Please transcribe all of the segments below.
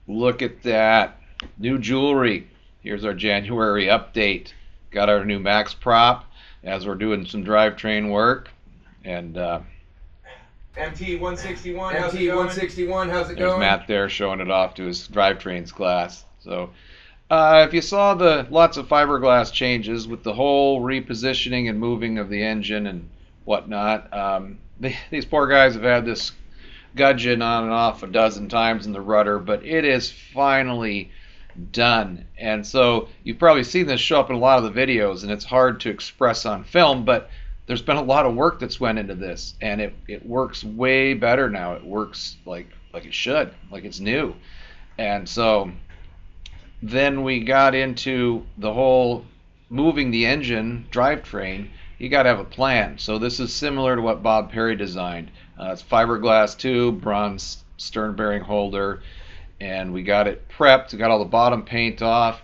Look at that. New jewelry. Here's our January update. Got our new Max prop as we're doing some drivetrain work. And MT161, how's it going? MT161, how's it there's going? Matt there showing it off to his drivetrains class. So if you saw the lots of fiberglass changes with the whole repositioning and moving of the engine and whatnot, these poor guys have had this gudgeon on and off a dozen times in the rudder, but it is finally done. And so you've probably seen this show up in a lot of the videos, and it's hard to express on film, but there's been a lot of work that's went into this, and it works way better now. It works like it should, like it's new. And so then we got into the whole moving the engine drivetrain. You got to have a plan. So this is similar to what Bob Perry designed. It's fiberglass tube, bronze stern bearing holder, and we got it prepped. We got all the bottom paint off,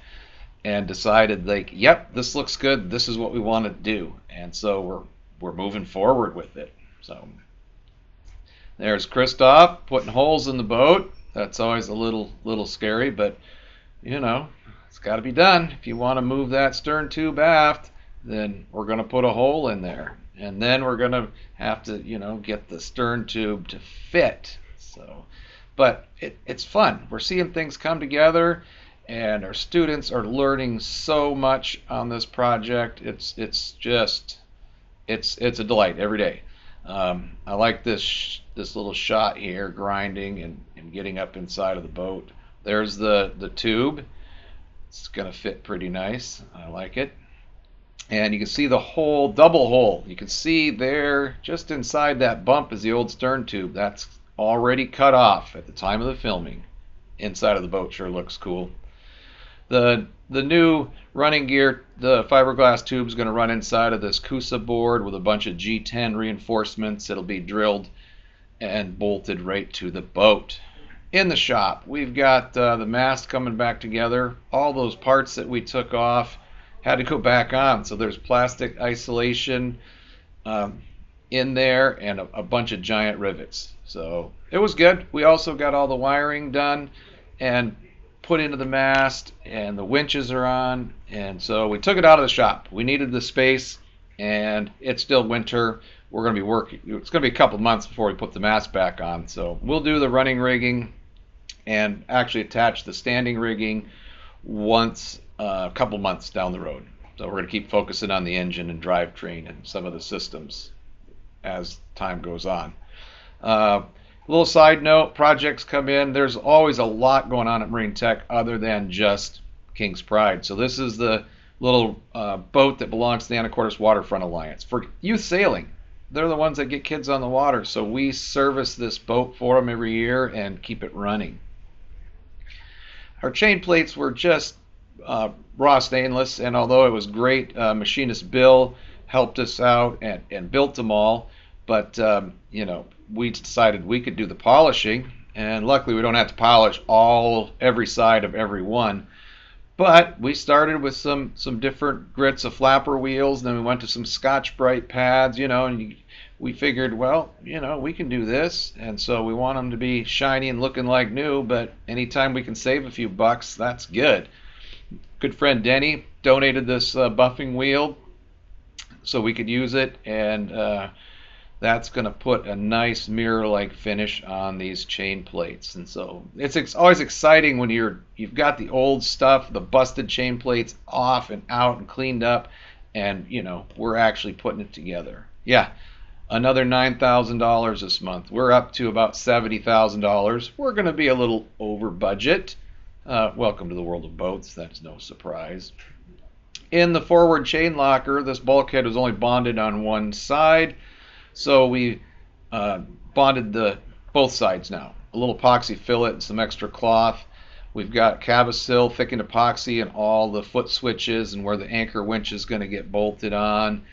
and decided like, yep, this looks good. This is what we want to do, and so we're moving forward with it. So there's Christoph putting holes in the boat. That's always a little scary, but you know, it's got to be done. If you want to move that stern tube aft, then we're going to put a hole in there. And then we're going to have to, get the stern tube to fit. So, but it's fun. We're seeing things come together, and our students are learning so much on this project. It's a delight every day. I like this little shot here, grinding and getting up inside of the boat. There's the tube. It's gonna fit pretty nice. I like it. And you can see the hole, double hole. You can see there, just inside that bump is the old stern tube. That's already cut off at the time of the filming. Inside of the boat sure looks cool. The new running gear, the fiberglass tube is going to run inside of this Kusa board with a bunch of G10 reinforcements. It'll be drilled and bolted right to the boat. In the shop, we've got the mast coming back together. All those parts that we took off had to go back on. So there's plastic isolation in there and a bunch of giant rivets. So it was good. We also got all the wiring done and put into the mast, and the winches are on, and so we took it out of the shop. We needed the space, and it's still winter. We're going to be working. It's going to be a couple months before we put the mast back on, so we'll do the running rigging and actually attach the standing rigging once a couple months down the road. So we're going to keep focusing on the engine and drivetrain and some of the systems as time goes on. Little side note, projects come in. There's always a lot going on at Marine Tech other than just King's Pride. So this is the little boat that belongs to the Anacortes Waterfront Alliance for youth sailing. They're the ones that get kids on the water. So we service this boat for them every year and keep it running. Our chain plates were just raw stainless, and although it was great, machinist Bill helped us out and built them all. But we decided we could do the polishing, and luckily we don't have to polish every side of every one. But we started with some different grits of flapper wheels, then we went to some Scotch-Brite pads, and we figured, well, we can do this, and so we want them to be shiny and looking like new, but anytime we can save a few bucks, that's good. Good friend Denny donated this buffing wheel so we could use it, and that's going to put a nice mirror-like finish on these chain plates. And so it's always exciting when you've got the old stuff, the busted chain plates off and out and cleaned up, and we're actually putting it together. Yeah, another $9,000 this month. We're up to about $70,000. We're going to be a little over budget. Welcome to the world of boats. That's no surprise. In the forward chain locker, this bulkhead was only bonded on one side. So we bonded both sides now. A little epoxy fillet and some extra cloth. We've got Cavasil thickened epoxy and all the foot switches and where the anchor winch is going to get bolted on.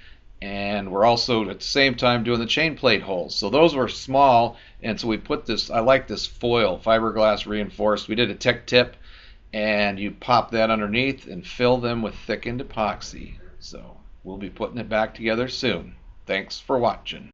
And we're also at the same time doing the chain plate holes. So those were small, and so we put this, I like this foil, fiberglass reinforced. We did a tech tip, and you pop that underneath and fill them with thickened epoxy. So we'll be putting it back together soon. Thanks for watching.